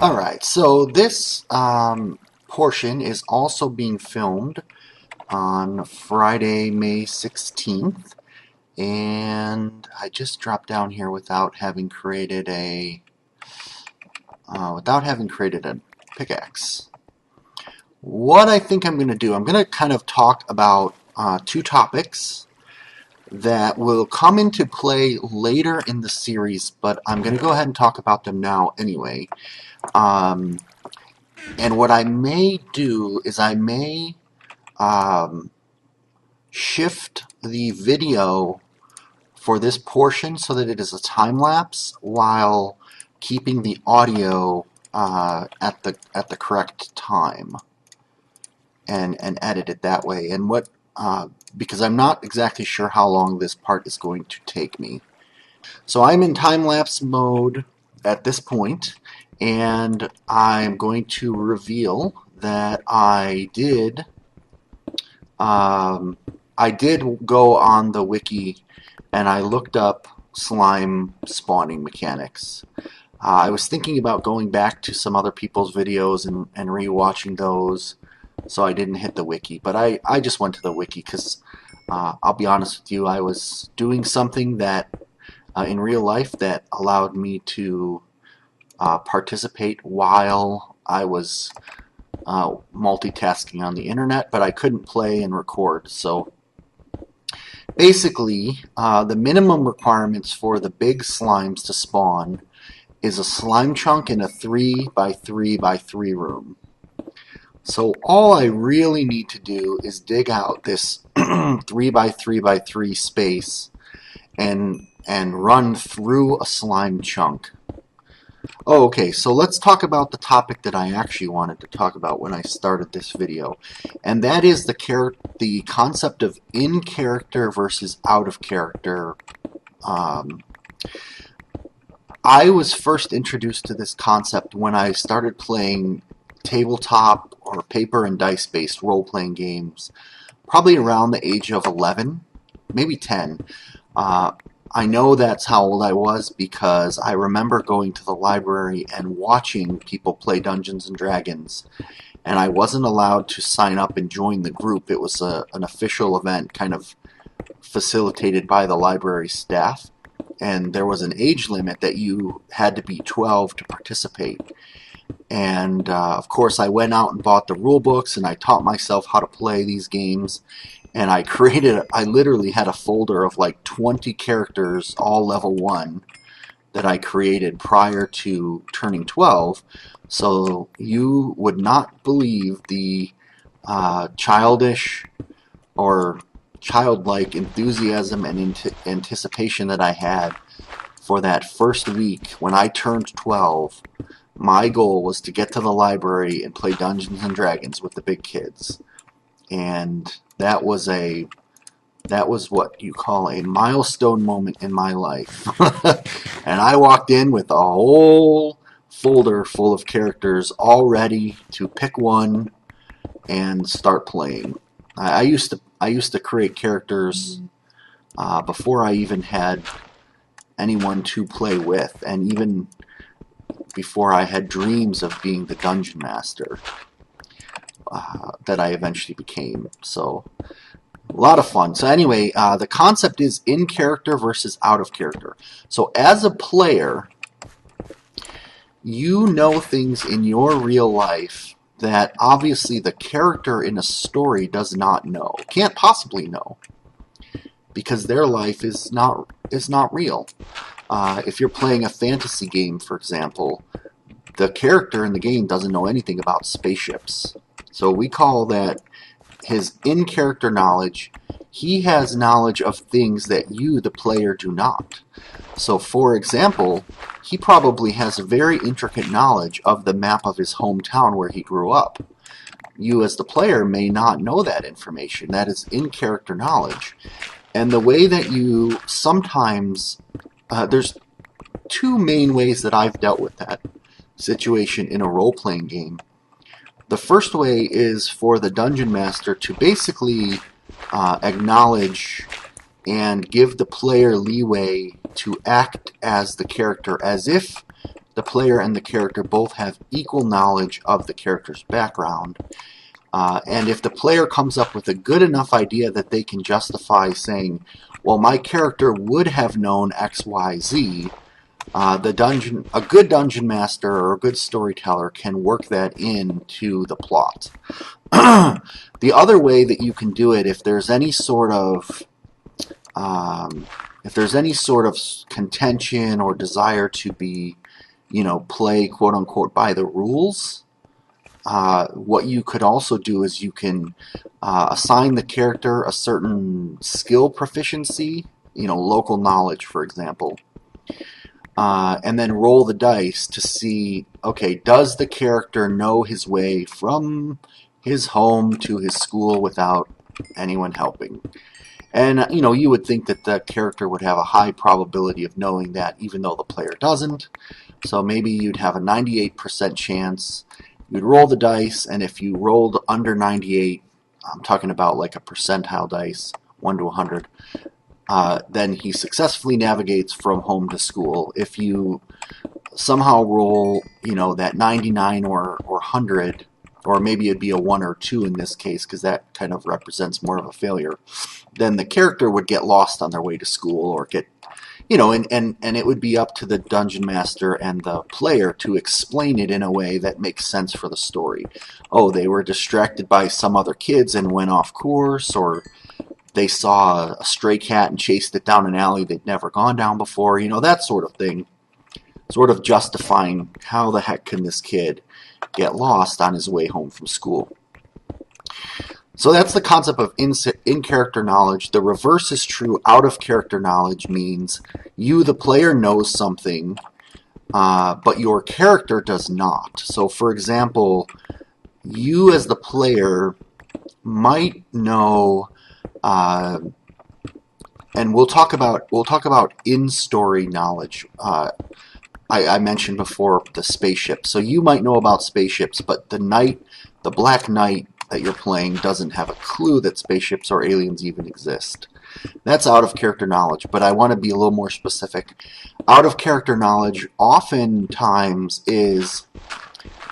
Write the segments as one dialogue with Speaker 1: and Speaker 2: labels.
Speaker 1: Alright, so this portion is also being filmed on Friday, May 16th, and I just dropped down here without having created a pickaxe. What I think I'm going to do, I'm going to kind of talk about two topics that will come into play later in the series, but I'm going to go ahead and talk about them now anyway. And what I may do is I may shift the video for this portion so that it is a time lapse while keeping the audio at the correct time, and edit it that way. And what because I'm not exactly sure how long this part is going to take me. So I'm in time lapse mode at this point, and I'm going to reveal that I did go on the wiki and I looked up slime spawning mechanics. I was thinking about going back to some other people's videos and re-watching those, so I didn't hit the wiki. But I just went to the wiki because, I'll be honest with you, I was doing something that in real life that allowed me to participate while I was multitasking on the internet, but I couldn't play and record. So basically, the minimum requirements for the big slimes to spawn is a slime chunk in a 3x3x3 room. So all I really need to do is dig out this 3x3x3 space and run through a slime chunk. Oh, okay, so let's talk about the topic that I actually wanted to talk about when I started this video, and that is the concept of in character versus out of character. I was first introduced to this concept when I started playing tabletop or paper and dice based role-playing games, probably around the age of 11, maybe 10. I know that's how old I was because I remember going to the library and watching people play Dungeons and Dragons, and I wasn't allowed to sign up and join the group. It was an official event kind of facilitated by the library staff, and there was an age limit that you had to be 12 to participate. And of course I went out and bought the rule books and I taught myself how to play these games. And I literally had a folder of like 20 characters, all level 1, that I created prior to turning 12. So you would not believe the childish or childlike enthusiasm and anticipation that I had for that first week when I turned 12. My goal was to get to the library and play Dungeons and Dragons with the big kids. And that was what you call a milestone moment in my life. And I walked in with a whole folder full of characters all ready to pick one and start playing. I used to create characters before I even had anyone to play with, and even before I had dreams of being the dungeon master that I eventually became. So a lot of fun. So anyway, the concept is in character versus out of character. So as a player, you know things in your real life that obviously the character in a story does not know, can't possibly know, because their life is not real. If you're playing a fantasy game, for example, the character in the game doesn't know anything about spaceships. So we call that his in-character knowledge. He has knowledge of things that you, the player, do not. So for example, he probably has a very intricate knowledge of the map of his hometown where he grew up. You as the player may not know that information. That is in-character knowledge. And the way that you sometimes... there's two main ways that I've dealt with that situation in a role-playing game. The first way is for the dungeon master to basically acknowledge and give the player leeway to act as the character, as if the player and the character both have equal knowledge of the character's background. And if the player comes up with a good enough idea that they can justify saying, well, my character would have known X, Y, Z, a good dungeon master or a good storyteller can work that into the plot. The other way that you can do it, if there's any sort of contention or desire to be, play quote unquote by the rules, what you could also do is you can assign the character a certain skill proficiency, local knowledge, for example, and then roll the dice to see, okay, does the character know his way from his home to his school without anyone helping? And, you would think that the character would have a high probability of knowing that, even though the player doesn't. So maybe you'd have a 98% chance. You'd roll the dice, and if you rolled under 98, I'm talking about like a percentile dice, 1 to 100, then he successfully navigates from home to school. If you somehow roll, that 99 or 100, or maybe it'd be a 1 or 2 in this case, because that kind of represents more of a failure, then the character would get lost on their way to school, or get, and it would be up to the dungeon master and the player to explain it in a way that makes sense for the story. Oh, they were distracted by some other kids and went off course, or they saw a stray cat and chased it down an alley they'd never gone down before, that sort of thing. Sort of justifying how the heck can this kid get lost on his way home from school. So that's the concept of in-character knowledge. The reverse is true. Out-of-character knowledge means you, the player, knows something, but your character does not. So, for example, you as the player might know, and we'll talk about in-story knowledge. I mentioned before the spaceships. So you might know about spaceships, but the Black Knight that you're playing doesn't have a clue that spaceships or aliens even exist. That's out-of-character knowledge, but I want to be a little more specific. Out-of-character knowledge oftentimes is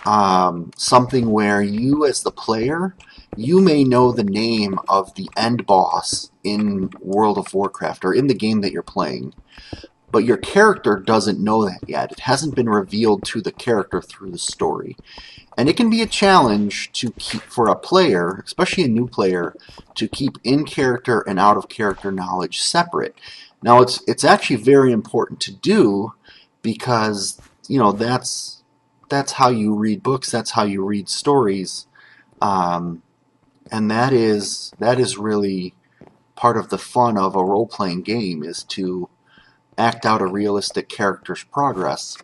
Speaker 1: something where you as the player, you may know the name of the end boss in World of Warcraft or in the game that you're playing, but your character doesn't know that yet. It hasn't been revealed to the character through the story. And it can be a challenge to keep, for a player, especially a new player, to keep in-character and out-of-character knowledge separate. Now, it's actually very important to do because, that's how you read books, that's how you read stories, and that is really part of the fun of a role-playing game, is to act out a realistic character's progress.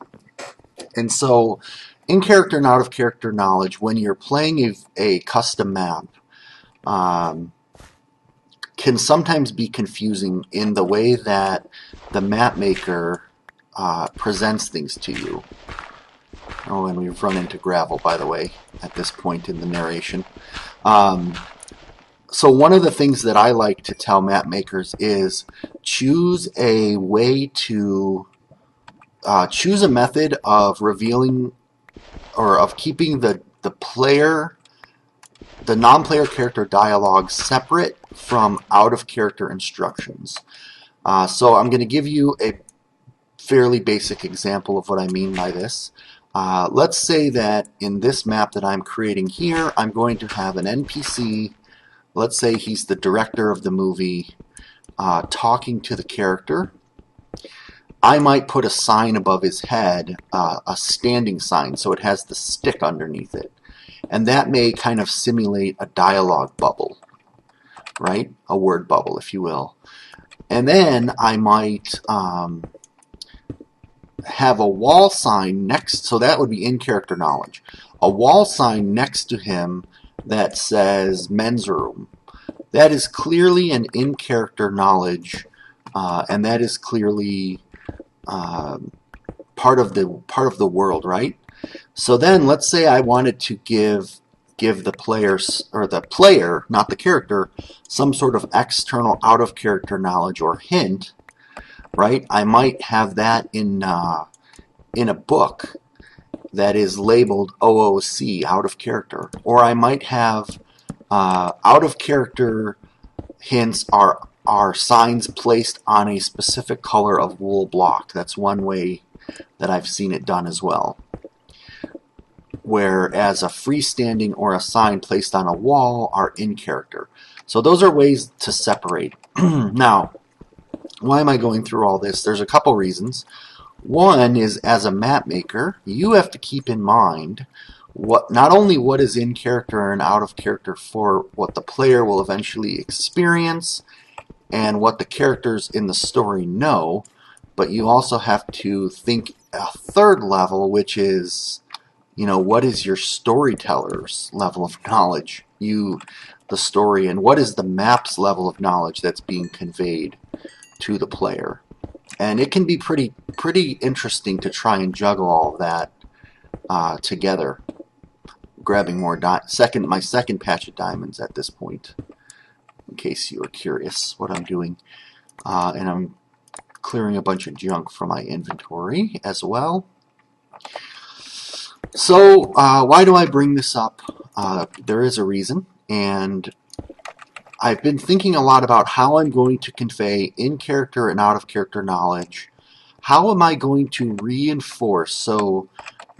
Speaker 1: And so, in-character and out-of-character knowledge, when you're playing a custom map, can sometimes be confusing in the way that the map maker presents things to you. Oh, and we've run into gravel, by the way, at this point in the narration. So one of the things that I like to tell map makers is choose a way to choose a method of revealing or of keeping the non-player character dialogue separate from out-of-character instructions. So I'm going to give you a fairly basic example of what I mean by this. Let's say that in this map that I'm creating here, I'm going to have an NPC, let's say he's the director of the movie, talking to the character. I might put a sign above his head, a standing sign, so it has the stick underneath it. And that may kind of simulate a dialogue bubble, right? A word bubble, if you will. And then I might have a wall sign next, so that would be in-character knowledge. A wall sign next to him that says men's room. That is clearly an in-character knowledge, and that is clearly part of the world, right? So then, let's say I wanted to give the players, or the player, not the character, some sort of external out-of-character knowledge or hint, right? I might have that in in a book that is labeled OOC, out of character. Or I might have out of character hints are signs placed on a specific color of wool block. That's one way that I've seen it done as well. Whereas a freestanding or a sign placed on a wall are in character. So those are ways to separate. Now, why am I going through all this? There's a couple reasons. One is, as a map maker, you have to keep in mind not only what is in character and out of character for what the player will eventually experience and what the characters in the story know, but you also have to think a third level, which is, what is your storyteller's level of knowledge, the story, and what is the map's level of knowledge that's being conveyed to the player. And it can be pretty interesting to try and juggle all of that together. Grabbing more my second patch of diamonds at this point, in case you are curious what I'm doing. And I'm clearing a bunch of junk from my inventory as well. So why do I bring this up? There is a reason, and I've been thinking a lot about how I'm going to convey in-character and out-of-character knowledge. How am I going to reinforce? So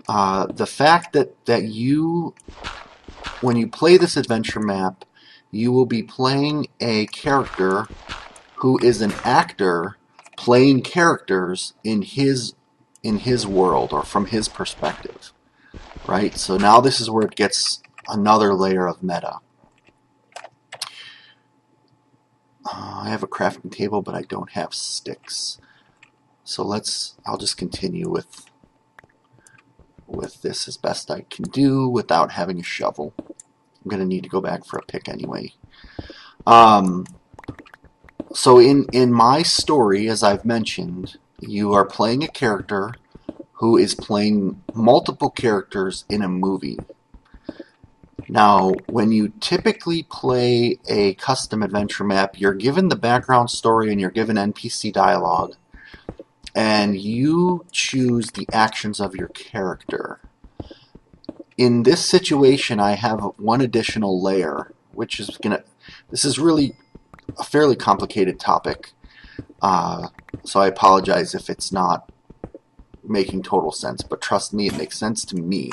Speaker 1: the fact that you, when you play this adventure map, you will be playing a character who is an actor playing characters in his world, or from his perspective, right? So now this is where it gets another layer of meta. I have a crafting table, but I don't have sticks. So I'll just continue with this as best I can do without having a shovel. I'm going to need to go back for a pick anyway. So in my story, as I've mentioned, you are playing a character who is playing multiple characters in a movie. Now, when you typically play a custom adventure map, you're given the background story and you're given NPC dialogue, and you choose the actions of your character. In this situation, I have one additional layer, which is this is really a fairly complicated topic, so I apologize if it's not making total sense, but trust me, it makes sense to me.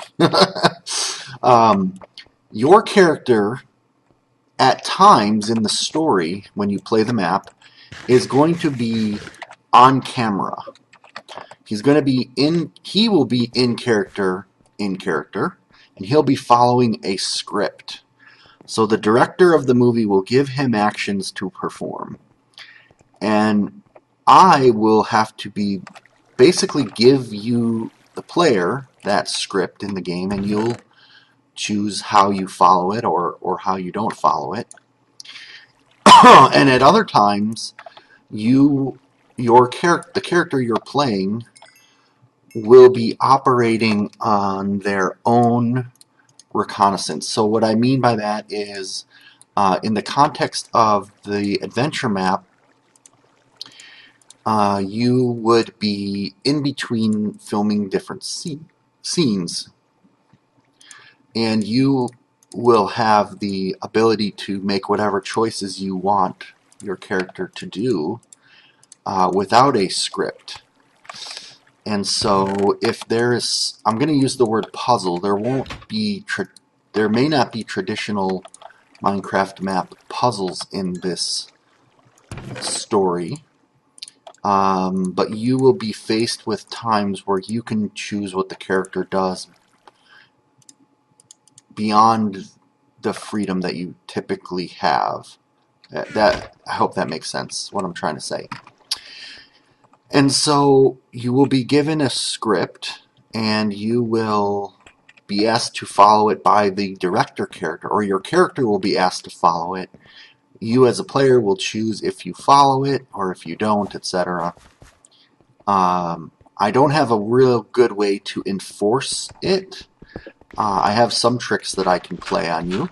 Speaker 1: Your character, at times in the story, when you play the map, is going to be on camera. He will be in character, and he'll be following a script. So the director of the movie will give him actions to perform. And I will have to basically give you, the player, that script in the game, and you'll choose how you follow it or how you don't follow it. And at other times, the character you're playing will be operating on their own reconnaissance. So what I mean by that is, in the context of the adventure map, you would be in between filming different scenes, and you will have the ability to make whatever choices you want your character to do without a script. And so if I'm going to use the word puzzle, there may not be traditional Minecraft map puzzles in this story, but you will be faced with times where you can choose what the character does beyond the freedom that you typically have. I hope that makes sense, what I'm trying to say. And so you will be given a script, and you will be asked to follow it by the director character, or your character will be asked to follow it. You as a player will choose if you follow it or if you don't, etc. I don't have a real good way to enforce it. I have some tricks that I can play on you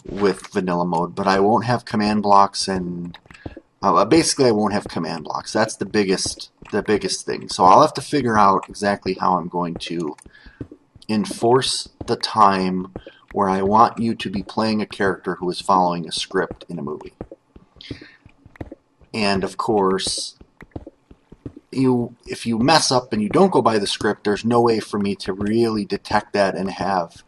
Speaker 1: with vanilla mode, but I won't have command blocks, and basically I won't have command blocks. That's the biggest the biggest thing. So I'll have to figure out exactly how I'm going to enforce the time where I want you to be playing a character who is following a script in a movie. And of course, if you mess up and you don't go by the script, there's no way for me to really detect that and have,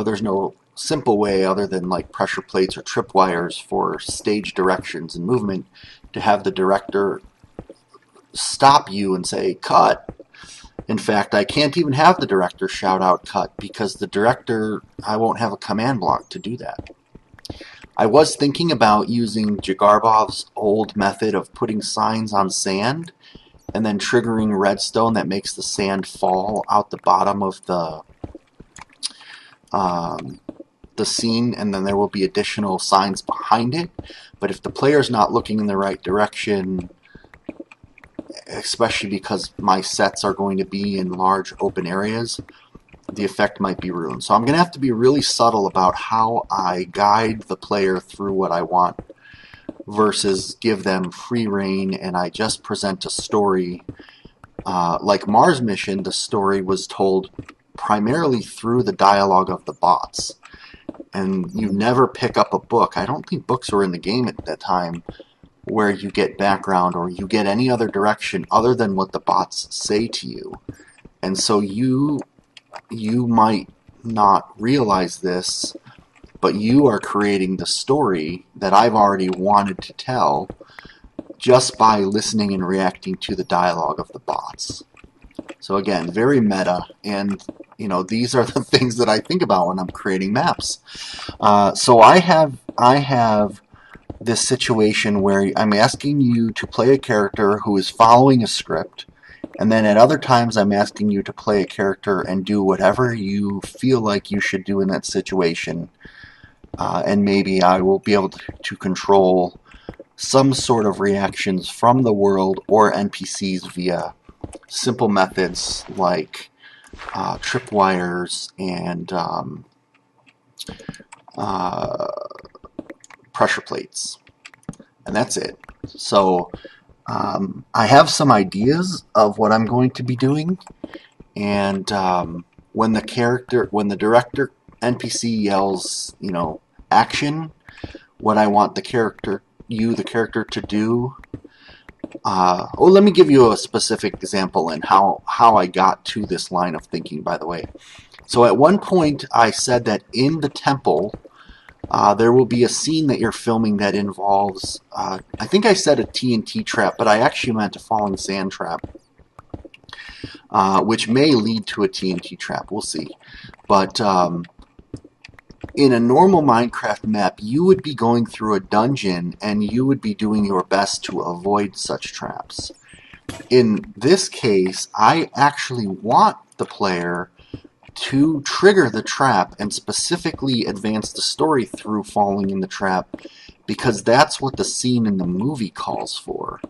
Speaker 1: there's no simple way other than like pressure plates or tripwires for stage directions and movement to have the director stop you and say, cut. In fact, I can't even have the director shout out cut because the director, I won't have a command block to do that. I was thinking about using jGazMom's old method of putting signs on sand and then triggering redstone that makes the sand fall out the bottom of the scene, and then there will be additional signs behind it. But if the player's not looking in the right direction, especially because my sets are going to be in large open areas, the effect might be ruined. So I'm going to have to be really subtle about how I guide the player through what I want versus give them free reign and I just present a story. Like Mars Mission, the story was told primarily through the dialogue of the bots. And you never pick up a book. I don't think books were in the game at that time where you get background or you get any other direction other than what the bots say to you. And so you might not realize this, but you are creating the story that I've already wanted to tell just by listening and reacting to the dialogue of the bots. So again, very meta, and you know, these are the things that I think about when I'm creating maps. So I have this situation where I'm asking you to play a character who is following a script, and then at other times I'm asking you to play a character and do whatever you feel like you should do in that situation. And maybe I will be able to control some sort of reactions from the world or NPCs via simple methods like tripwires and pressure plates. And that's it. So I have some ideas of what I'm going to be doing, and when the director NPC yells, you know, action, what I want the character to do. Let me give you a specific example and how I got to this line of thinking, by the way. So at one point I said that in the temple there will be a scene that you're filming that involves, I think I said a TNT trap, but I actually meant a falling sand trap, which may lead to a TNT trap. We'll see. But in a normal Minecraft map, you would be going through a dungeon and you would be doing your best to avoid such traps. In this case, I actually want the player to trigger the trap and specifically advance the story through falling in the trap, because that's what the scene in the movie calls for.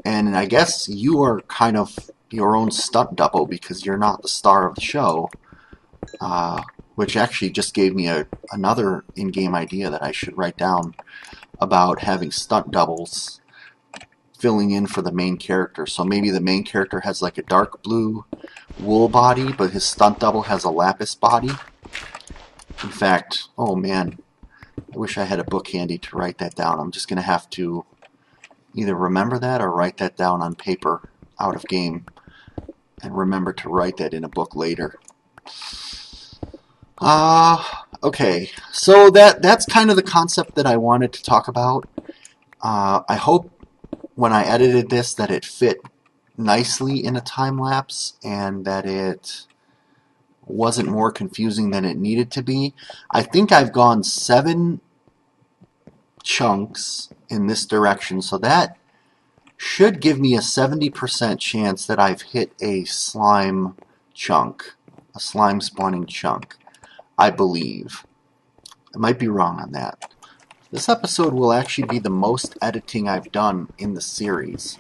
Speaker 1: And I guess you are kind of your own stunt double because you're not the star of the show, which actually just gave me another in-game idea that I should write down about having stunt doubles filling in for the main character. So maybe the main character has like a dark blue wool body, but his stunt double has a lapis body. In fact, oh man, I wish I had a book handy to write that down. I'm just going to have to either remember that or write that down on paper out of game and remember to write that in a book later. Okay, so that's kind of the concept that I wanted to talk about. I hope when I edited this that it fit nicely in a time lapse and that it wasn't more confusing than it needed to be. I think I've gone 7 chunks in this direction, so that should give me a 70% chance that I've hit a slime chunk, a slime spawning chunk. I believe. I might be wrong on that. This episode will actually be the most editing I've done in the series,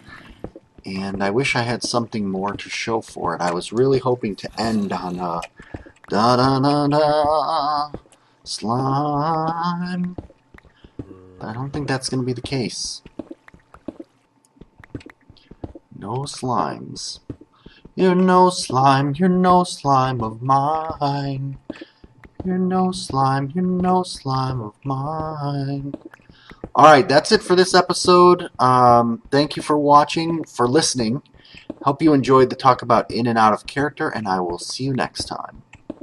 Speaker 1: and I wish I had something more to show for it. I was really hoping to end on a da-da-da-da slime, but I don't think that's going to be the case. No slimes. You're no slime, you're no slime of mine. You're no slime of mine. Alright, that's it for this episode. Thank you for watching, for listening. Hope you enjoyed the talk about in and out of character, and I will see you next time.